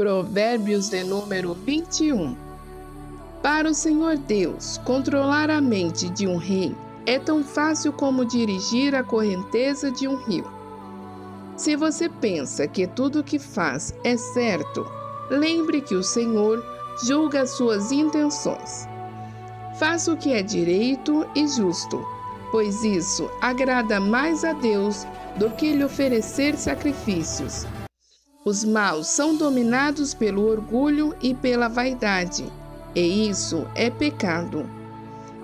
Provérbios de número 21. Para o Senhor Deus, controlar a mente de um rei é tão fácil como dirigir a correnteza de um rio. Se você pensa que tudo o que faz é certo, lembre que o Senhor julga as suas intenções. Faça o que é direito e justo, pois isso agrada mais a Deus do que lhe oferecer sacrifícios. Os maus são dominados pelo orgulho e pela vaidade, e isso é pecado.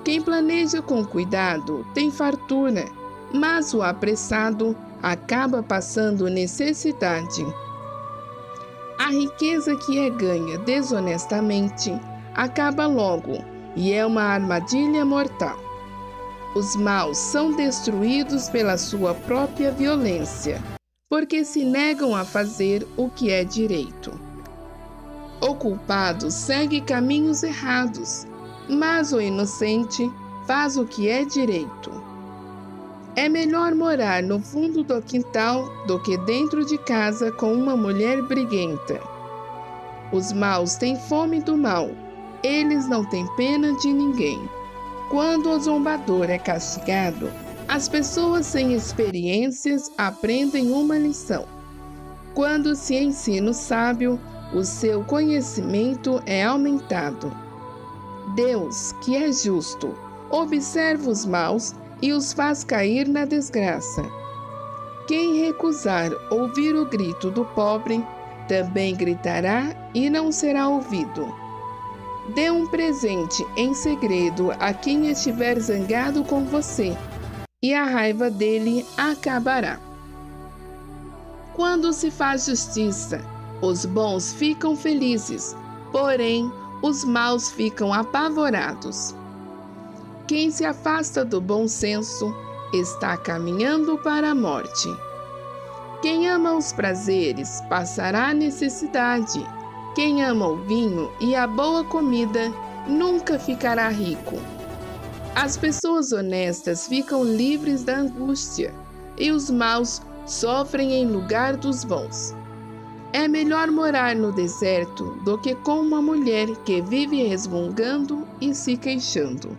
Quem planeja com cuidado tem fartura, mas o apressado acaba passando necessidade. A riqueza que é ganha desonestamente acaba logo e é uma armadilha mortal. Os maus são destruídos pela sua própria violência, porque se negam a fazer o que é direito. O culpado segue caminhos errados, mas o inocente faz o que é direito. É melhor morar no fundo do quintal do que dentro de casa com uma mulher briguenta. Os maus têm fome do mal, eles não têm pena de ninguém. Quando o zombador é castigado, as pessoas sem experiências aprendem uma lição. Quando se ensina o sábio, o seu conhecimento é aumentado. Deus, que é justo, observa os maus e os faz cair na desgraça. Quem recusar ouvir o grito do pobre, também gritará e não será ouvido. Dê um presente em segredo a quem estiver zangado com você, e a raiva dele acabará. Quando se faz justiça, os bons ficam felizes, porém os maus ficam apavorados. Quem se afasta do bom senso está caminhando para a morte. Quem ama os prazeres passará a necessidade. Quem ama o vinho e a boa comida nunca ficará rico. As pessoas honestas ficam livres da angústia, e os maus sofrem em lugar dos bons. É melhor morar no deserto do que com uma mulher que vive resmungando e se queixando.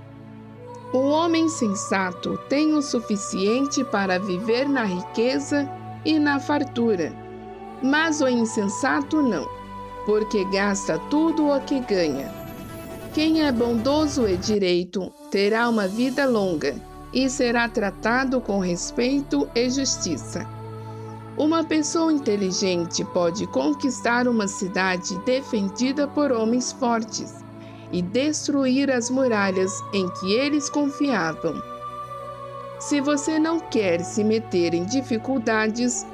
O homem sensato tem o suficiente para viver na riqueza e na fartura, mas o insensato não, porque gasta tudo o que ganha. Quem é bondoso e direito terá uma vida longa e será tratado com respeito e justiça. Uma pessoa inteligente pode conquistar uma cidade defendida por homens fortes e destruir as muralhas em que eles confiavam. Se você não quer se meter em dificuldades,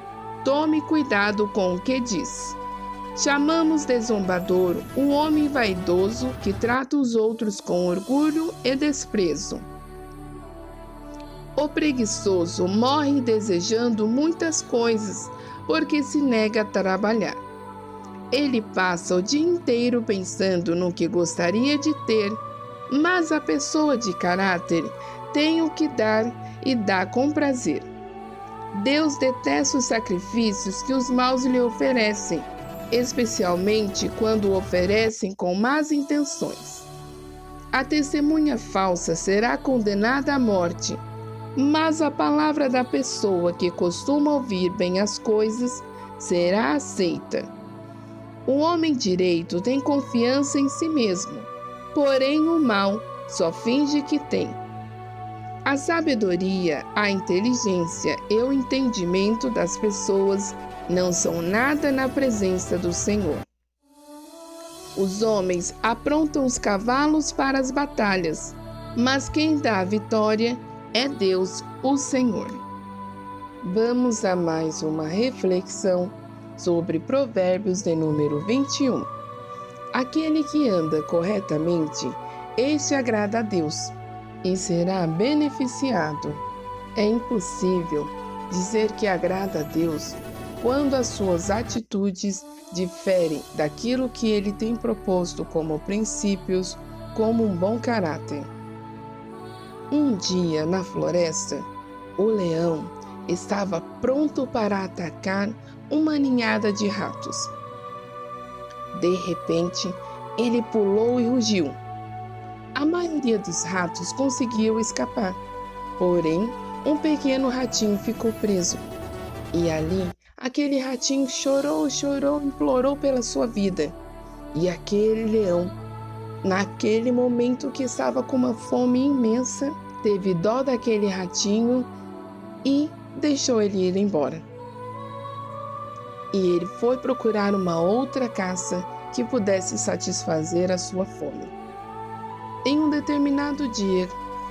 tome cuidado com o que diz. Chamamos de zombador o homem vaidoso que trata os outros com orgulho e desprezo. O preguiçoso morre desejando muitas coisas, porque se nega a trabalhar. Ele passa o dia inteiro pensando no que gostaria de ter, mas a pessoa de caráter tem o que dar e dá com prazer. Deus detesta os sacrifícios que os maus lhe oferecem, especialmente quando oferecem com más intenções. A testemunha falsa será condenada à morte, mas a palavra da pessoa que costuma ouvir bem as coisas será aceita. O homem direito tem confiança em si mesmo, porém o mal só finge que tem. A sabedoria, a inteligência e o entendimento das pessoas não são nada na presença do Senhor. Os homens aprontam os cavalos para as batalhas, mas quem dá a vitória é Deus, o Senhor. Vamos a mais uma reflexão sobre Provérbios de número 21. Aquele que anda corretamente, este agrada a Deus e será beneficiado. É impossível dizer que agrada a Deus quando as suas atitudes diferem daquilo que ele tem proposto como princípios, como um bom caráter. Um dia, na floresta, o leão estava pronto para atacar uma ninhada de ratos. De repente, ele pulou e rugiu. A maioria dos ratos conseguiu escapar, porém, um pequeno ratinho ficou preso. E ali, aquele ratinho chorou, implorou pela sua vida. E aquele leão, naquele momento que estava com uma fome imensa, teve dó daquele ratinho e deixou ele ir embora. E ele foi procurar uma outra caça que pudesse satisfazer a sua fome. Em um determinado dia,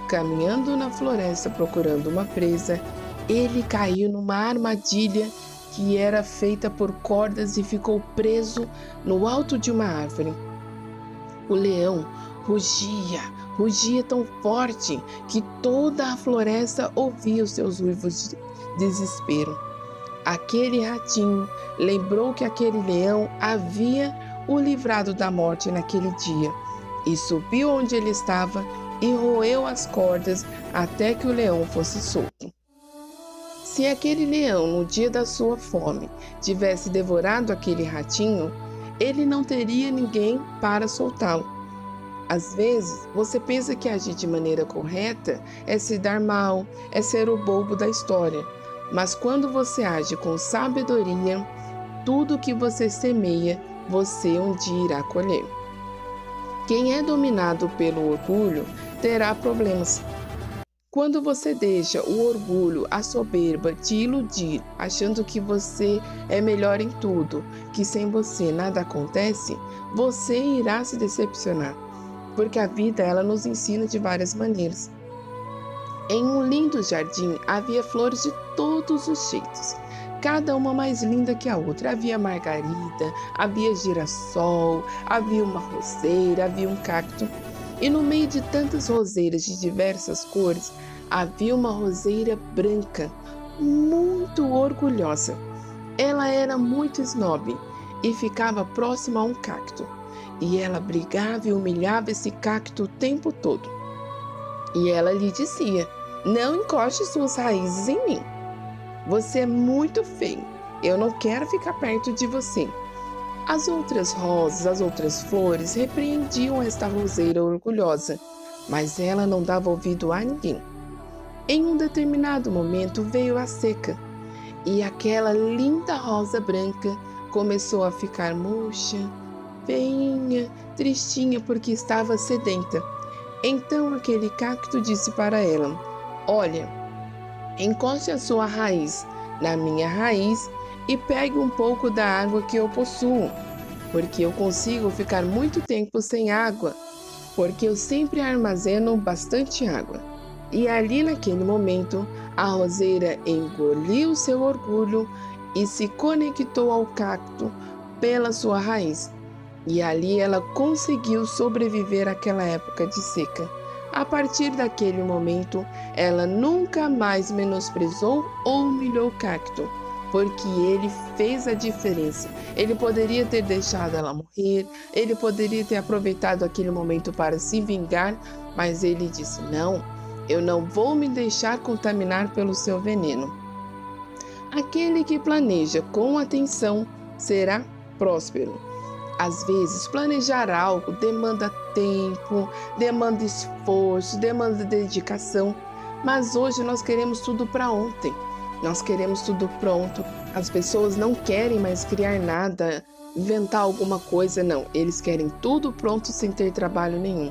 caminhando na floresta procurando uma presa, ele caiu numa armadilha que era feita por cordas e ficou preso no alto de uma árvore. O leão rugia tão forte que toda a floresta ouvia os seus uivos de desespero. Aquele ratinho lembrou que aquele leão havia o livrado da morte naquele dia e subiu onde ele estava e roeu as cordas até que o leão fosse solto. Se aquele leão, no dia da sua fome, tivesse devorado aquele ratinho, ele não teria ninguém para soltá-lo. Às vezes, você pensa que agir de maneira correta é se dar mal, é ser o bobo da história. Mas quando você age com sabedoria, tudo que você semeia, você um dia irá colher. Quem é dominado pelo orgulho terá problemas. Quando você deixa o orgulho, a soberba te iludir, achando que você é melhor em tudo, que sem você nada acontece, você irá se decepcionar, porque a vida ela nos ensina de várias maneiras. Em um lindo jardim havia flores de todos os jeitos, cada uma mais linda que a outra. Havia margarida, havia girassol, havia uma roseira, havia um cacto. E no meio de tantas roseiras de diversas cores, havia uma roseira branca, muito orgulhosa. Ela era muito snob e ficava próxima a um cacto. E ela brigava e humilhava esse cacto o tempo todo. E ela lhe dizia: "Não encoste suas raízes em mim. Você é muito feio. Eu não quero ficar perto de você." As outras rosas, as outras flores repreendiam esta roseira orgulhosa, mas ela não dava ouvido a ninguém. Em um determinado momento veio a seca, e aquela linda rosa branca começou a ficar murcha, feinha, tristinha porque estava sedenta. Então aquele cacto disse para ela: "Olha, encoste a sua raiz na minha raiz e pegue um pouco da água que eu possuo, porque eu consigo ficar muito tempo sem água, porque eu sempre armazeno bastante água." E ali naquele momento, a roseira engoliu seu orgulho e se conectou ao cacto pela sua raiz. E ali ela conseguiu sobreviver àquela época de seca. A partir daquele momento, ela nunca mais menosprezou ou humilhou o cacto, porque ele fez a diferença. Ele poderia ter deixado ela morrer, ele poderia ter aproveitado aquele momento para se vingar, mas ele disse: "Não, eu não vou me deixar contaminar pelo seu veneno." Aquele que planeja com atenção será próspero. Às vezes, planejar algo demanda tempo, demanda esforço, demanda dedicação, mas hoje nós queremos tudo para ontem. Nós queremos tudo pronto. As pessoas não querem mais criar nada, inventar alguma coisa, não. Eles querem tudo pronto sem ter trabalho nenhum.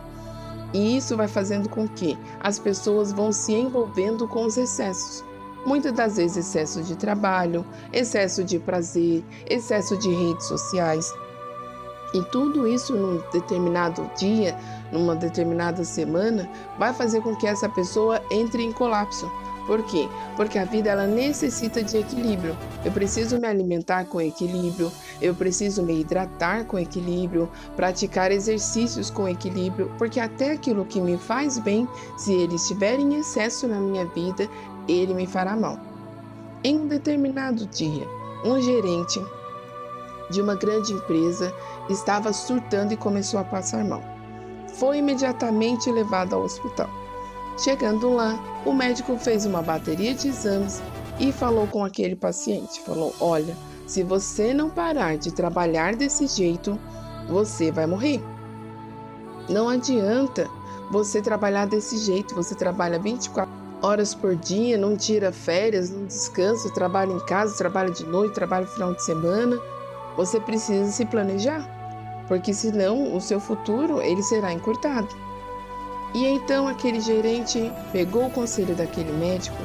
E isso vai fazendo com que as pessoas vão se envolvendo com os excessos. Muitas das vezes excesso de trabalho, excesso de prazer, excesso de redes sociais. E tudo isso num determinado dia, numa determinada semana, vai fazer com que essa pessoa entre em colapso. Por quê? Porque a vida ela necessita de equilíbrio. Eu preciso me alimentar com equilíbrio, eu preciso me hidratar com equilíbrio, praticar exercícios com equilíbrio, porque até aquilo que me faz bem, se ele estiver em excesso na minha vida, ele me fará mal. Em um determinado dia, um gerente de uma grande empresa estava surtando e começou a passar mal. Foi imediatamente levado ao hospital. Chegando lá, o médico fez uma bateria de exames e falou com aquele paciente. Falou: "Olha, se você não parar de trabalhar desse jeito, você vai morrer. Não adianta você trabalhar desse jeito, você trabalha 24 horas por dia, não tira férias, não descansa, trabalha em casa, trabalha de noite, trabalha no final de semana. Você precisa se planejar, porque senão o seu futuro ele será encurtado. E então aquele gerente pegou o conselho daquele médico,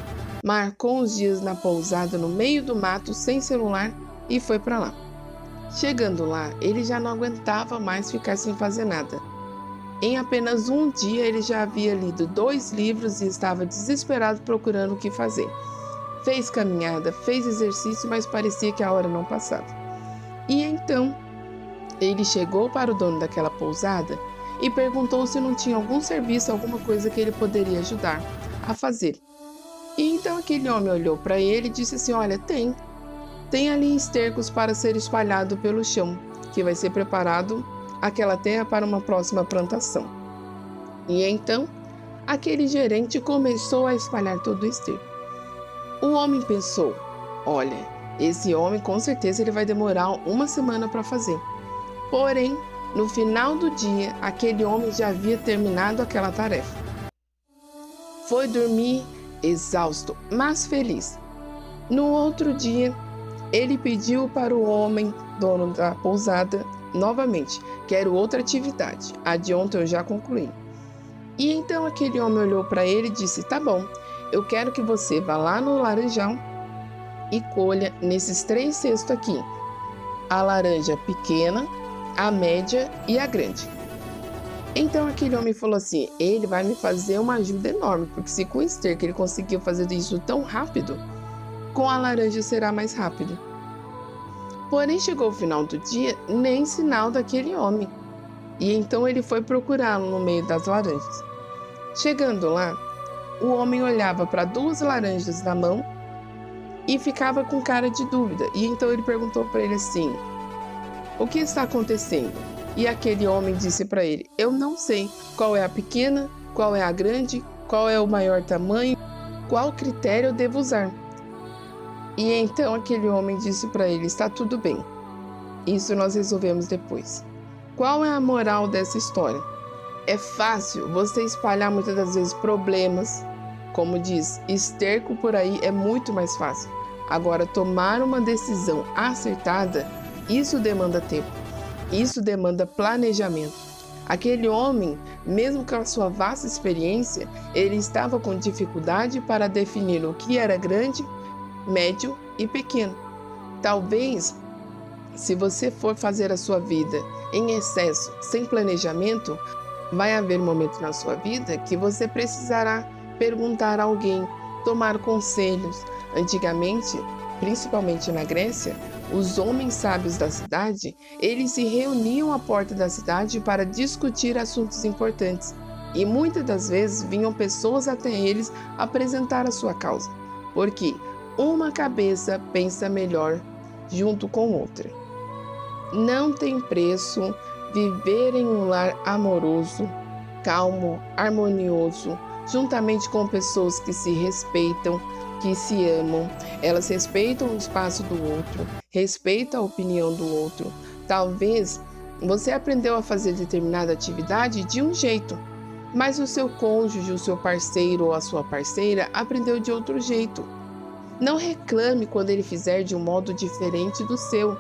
marcou uns dias na pousada no meio do mato sem celular e foi para lá. Chegando lá, ele já não aguentava mais ficar sem fazer nada. Em apenas um dia ele já havia lido 2 livros e estava desesperado procurando o que fazer. Fez caminhada, fez exercício, mas parecia que a hora não passava. E então ele chegou para o dono daquela pousada e perguntou se não tinha algum serviço, alguma coisa que ele poderia ajudar a fazer. E então aquele homem olhou para ele e disse assim: olha, tem ali estercos para ser espalhado pelo chão, que vai ser preparado aquela terra para uma próxima plantação. E então aquele gerente começou a espalhar todo o esterco. O homem pensou: olha, esse homem com certeza ele vai demorar uma semana para fazer. Porém, no final do dia, aquele homem já havia terminado aquela tarefa. Foi dormir exausto, mas feliz. No outro dia, ele pediu para o homem, dono da pousada, novamente: quero outra atividade, a de ontem eu já concluí. E então aquele homem olhou para ele e disse: tá bom, eu quero que você vá lá no laranjal e colha nesses 3 cestos aqui, a laranja pequena, a média e a grande. Então aquele homem falou assim: ele vai me fazer uma ajuda enorme, porque se com o esterco ele conseguiu fazer isso tão rápido, com a laranja será mais rápido. Porém, chegou o final do dia, nem sinal daquele homem. E então ele foi procurá-lo no meio das laranjas. Chegando lá, o homem olhava para 2 laranjas na mão e ficava com cara de dúvida. E então ele perguntou para ele assim: o que está acontecendo? E aquele homem disse para ele: eu não sei qual é a pequena, qual é a grande, qual é o maior tamanho, qual critério eu devo usar. E então aquele homem disse para ele: está tudo bem, isso nós resolvemos depois. Qual é a moral dessa história? É fácil você espalhar muitas das vezes problemas, como diz, esterco por aí é muito mais fácil. Agora, tomar uma decisão acertada, isso demanda tempo, isso demanda planejamento. Aquele homem, mesmo com a sua vasta experiência, ele estava com dificuldade para definir o que era grande, médio e pequeno. Talvez, se você for fazer a sua vida em excesso, sem planejamento, vai haver um momento na sua vida que você precisará perguntar a alguém, tomar conselhos. Antigamente, principalmente na Grécia, os homens sábios da cidade, eles se reuniam à porta da cidade para discutir assuntos importantes. E muitas das vezes vinham pessoas até eles apresentar a sua causa. Porque uma cabeça pensa melhor junto com outra. Não tem preço viver em um lar amoroso, calmo, harmonioso, juntamente com pessoas que se respeitam, que se amam. Elas respeitam o espaço do outro, respeitam a opinião do outro. Talvez você aprendeu a fazer determinada atividade de um jeito, mas o seu cônjuge, o seu parceiro ou a sua parceira aprendeu de outro jeito. Não reclame quando ele fizer de um modo diferente do seu.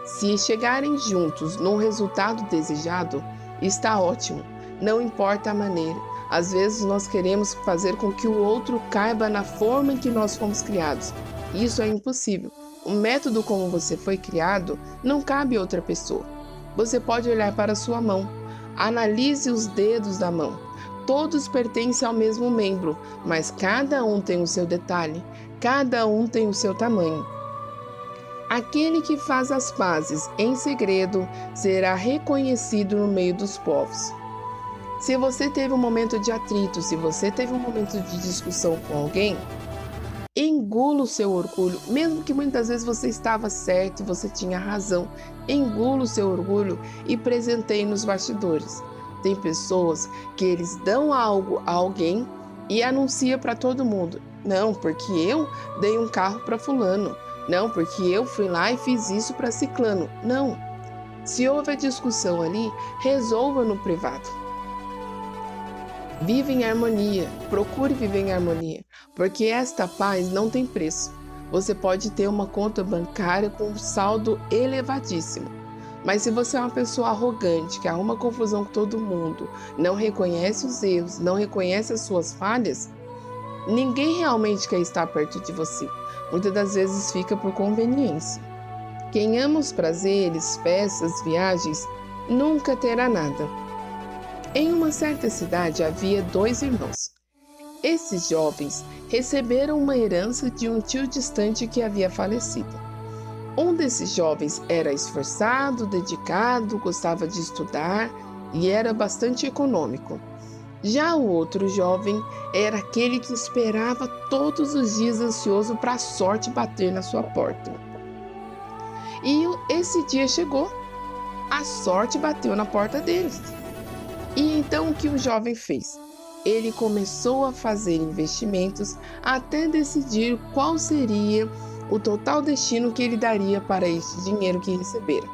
Se chegarem juntos no resultado desejado, está ótimo, não importa a maneira. Às vezes nós queremos fazer com que o outro caiba na forma em que nós fomos criados. Isso é impossível. O método como você foi criado não cabe a outra pessoa. Você pode olhar para a sua mão, analise os dedos da mão. Todos pertencem ao mesmo membro, mas cada um tem o seu detalhe, cada um tem o seu tamanho. Aquele que faz as pazes em segredo será reconhecido no meio dos povos. Se você teve um momento de atrito, se você teve um momento de discussão com alguém, engula o seu orgulho, mesmo que muitas vezes você estava certo e você tinha razão, engula o seu orgulho e presenteie nos bastidores. Tem pessoas que eles dão algo a alguém e anuncia para todo mundo: não, porque eu dei um carro para fulano. Não, porque eu fui lá e fiz isso para ciclano. Não. Se houve discussão ali, resolva no privado. Vive em harmonia, procure viver em harmonia, porque esta paz não tem preço. Você pode ter uma conta bancária com um saldo elevadíssimo, mas se você é uma pessoa arrogante, que arruma confusão com todo mundo, não reconhece os erros, não reconhece as suas falhas, ninguém realmente quer estar perto de você. Muitas das vezes fica por conveniência. Quem ama os prazeres, festas, viagens, nunca terá nada. Em uma certa cidade havia 2 irmãos. Esses jovens receberam uma herança de um tio distante que havia falecido. Um desses jovens era esforçado, dedicado, gostava de estudar e era bastante econômico. Já o outro jovem era aquele que esperava todos os dias ansioso para a sorte bater na sua porta. E esse dia chegou, a sorte bateu na porta deles. E então o que o jovem fez? Ele começou a fazer investimentos até decidir qual seria o total destino que ele daria para este dinheiro que recebera.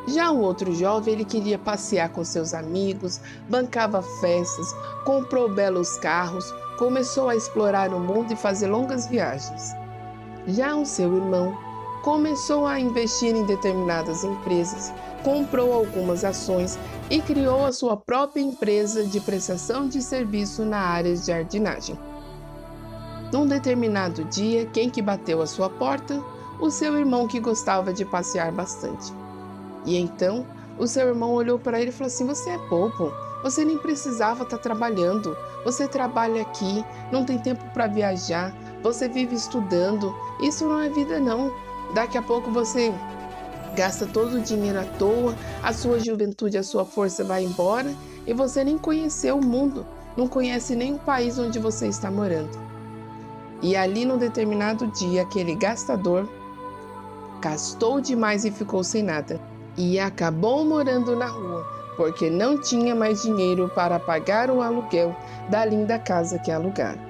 Já o outro jovem, ele queria passear com seus amigos, bancava festas, comprou belos carros, começou a explorar o mundo e fazer longas viagens. Já o seu irmão começou a investir em determinadas empresas, comprou algumas ações e criou a sua própria empresa de prestação de serviço na área de jardinagem. Num determinado dia, quem que bateu à sua porta? O seu irmão, que gostava de passear bastante. E então, o seu irmão olhou para ele e falou assim: você é bobo, você nem precisava estar trabalhando, você trabalha aqui, não tem tempo para viajar, você vive estudando, isso não é vida não. Daqui a pouco você gasta todo o dinheiro à toa, a sua juventude, a sua força vai embora e você nem conheceu o mundo, não conhece nem o país onde você está morando. E ali, num determinado dia, aquele gastador gastou demais e ficou sem nada. E acabou morando na rua, porque não tinha mais dinheiro para pagar o aluguel da linda casa que alugaram.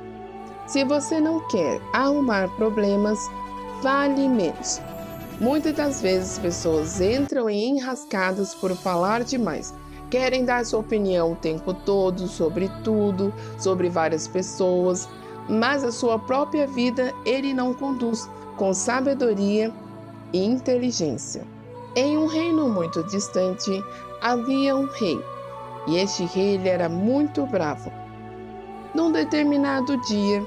Se você não quer arrumar problemas, fale menos. Muitas das vezes pessoas entram em enrascadas por falar demais. Querem dar sua opinião o tempo todo, sobre tudo, sobre várias pessoas, mas a sua própria vida ele não conduz com sabedoria e inteligência. Em um reino muito distante havia um rei, e este rei ele era muito bravo. Num determinado dia,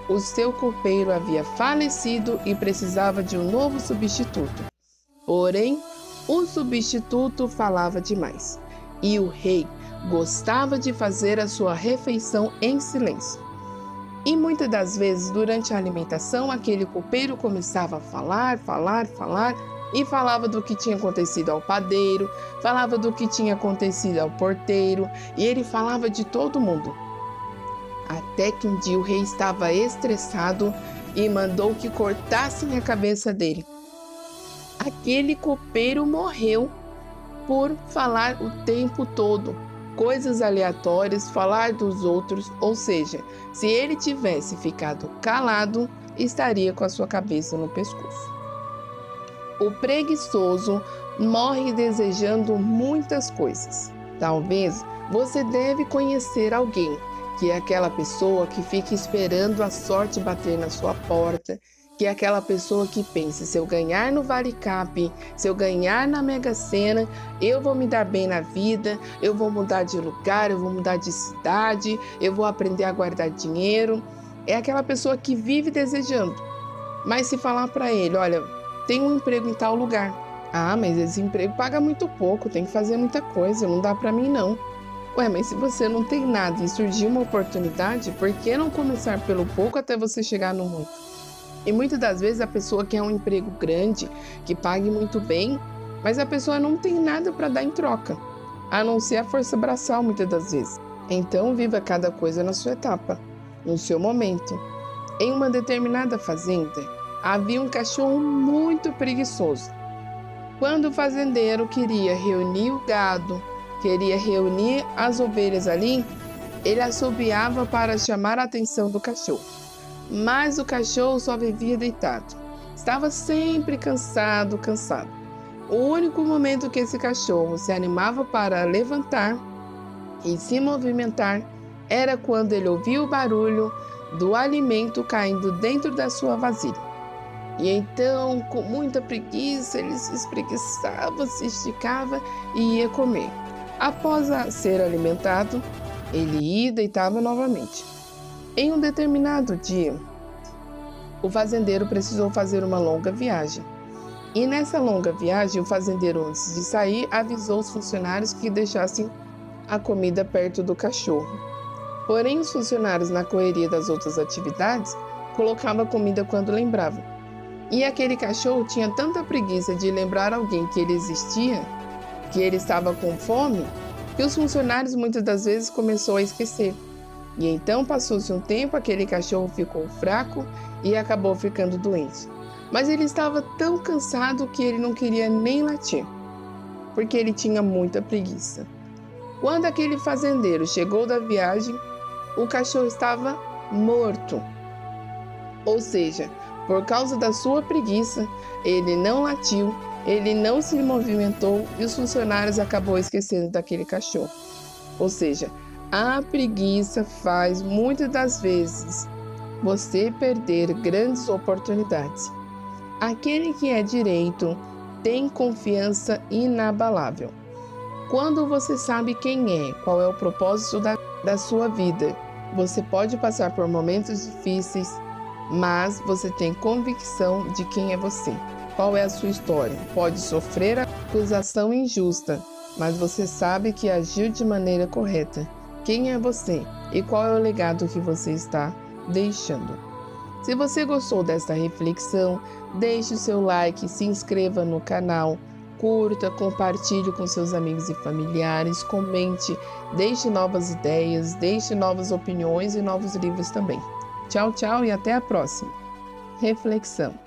o seu copeiro havia falecido e precisava de um novo substituto. Porém, o substituto falava demais, e o rei gostava de fazer a sua refeição em silêncio. E muitas das vezes, durante a alimentação, aquele copeiro começava a falar, e falava do que tinha acontecido ao padeiro, falava do que tinha acontecido ao porteiro, e ele falava de todo mundo. Até que um dia o rei estava estressado e mandou que cortassem a cabeça dele. Aquele copeiro morreu por falar o tempo todo, coisas aleatórias, falar dos outros, ou seja, se ele tivesse ficado calado, estaria com a sua cabeça no pescoço. O preguiçoso morre desejando muitas coisas. Talvez você deve conhecer alguém, que é aquela pessoa que fica esperando a sorte bater na sua porta, que é aquela pessoa que pensa: se eu ganhar no Vale Cap, se eu ganhar na Mega Sena, eu vou me dar bem na vida, eu vou mudar de lugar, eu vou mudar de cidade, eu vou aprender a guardar dinheiro. É aquela pessoa que vive desejando. Mas se falar para ele: olha, tem um emprego em tal lugar. Ah, mas esse emprego paga muito pouco, tem que fazer muita coisa, não dá para mim não. Ué, mas se você não tem nada e surgir uma oportunidade, por que não começar pelo pouco até você chegar no muito? E muitas das vezes a pessoa quer um emprego grande, que pague muito bem, mas a pessoa não tem nada para dar em troca, a não ser a força braçal muitas das vezes. Então viva cada coisa na sua etapa, no seu momento. Em uma determinada fazenda, havia um cachorro muito preguiçoso. Quando o fazendeiro queria reunir o gado, queria reunir as ovelhas ali, ele assobiava para chamar a atenção do cachorro. Mas o cachorro só vivia deitado. Estava sempre cansado. O único momento que esse cachorro se animava para levantar e se movimentar era quando ele ouvia o barulho do alimento caindo dentro da sua vasilha. E então, com muita preguiça, ele se espreguiçava, se esticava e ia comer. Após ser alimentado, ele ia e deitava novamente. Em um determinado dia, o fazendeiro precisou fazer uma longa viagem. E nessa longa viagem, o fazendeiro, antes de sair, avisou os funcionários que deixassem a comida perto do cachorro. Porém, os funcionários, na correria das outras atividades, colocavam a comida quando lembravam. E aquele cachorro tinha tanta preguiça de lembrar alguém que ele existia, que ele estava com fome, que os funcionários muitas das vezes começou a esquecer. E então passou-se um tempo, aquele cachorro ficou fraco e acabou ficando doente. Mas ele estava tão cansado que ele não queria nem latir, porque ele tinha muita preguiça. Quando aquele fazendeiro chegou da viagem, o cachorro estava morto. Ou seja, por causa da sua preguiça, ele não latiu, ele não se movimentou e os funcionários acabou esquecendo daquele cachorro. Ou seja, a preguiça faz muitas das vezes você perder grandes oportunidades. Aquele que é direito tem confiança inabalável. Quando você sabe quem é, qual é o propósito da sua vida, você pode passar por momentos difíceis, mas você tem convicção de quem é você. Qual é a sua história? Pode sofrer acusação injusta, mas você sabe que agiu de maneira correta. Quem é você e qual é o legado que você está deixando? Se você gostou desta reflexão, deixe o seu like, se inscreva no canal, curta, compartilhe com seus amigos e familiares, comente, deixe novas ideias, deixe novas opiniões e novos livros também. Tchau, tchau e até a próxima. Reflexão.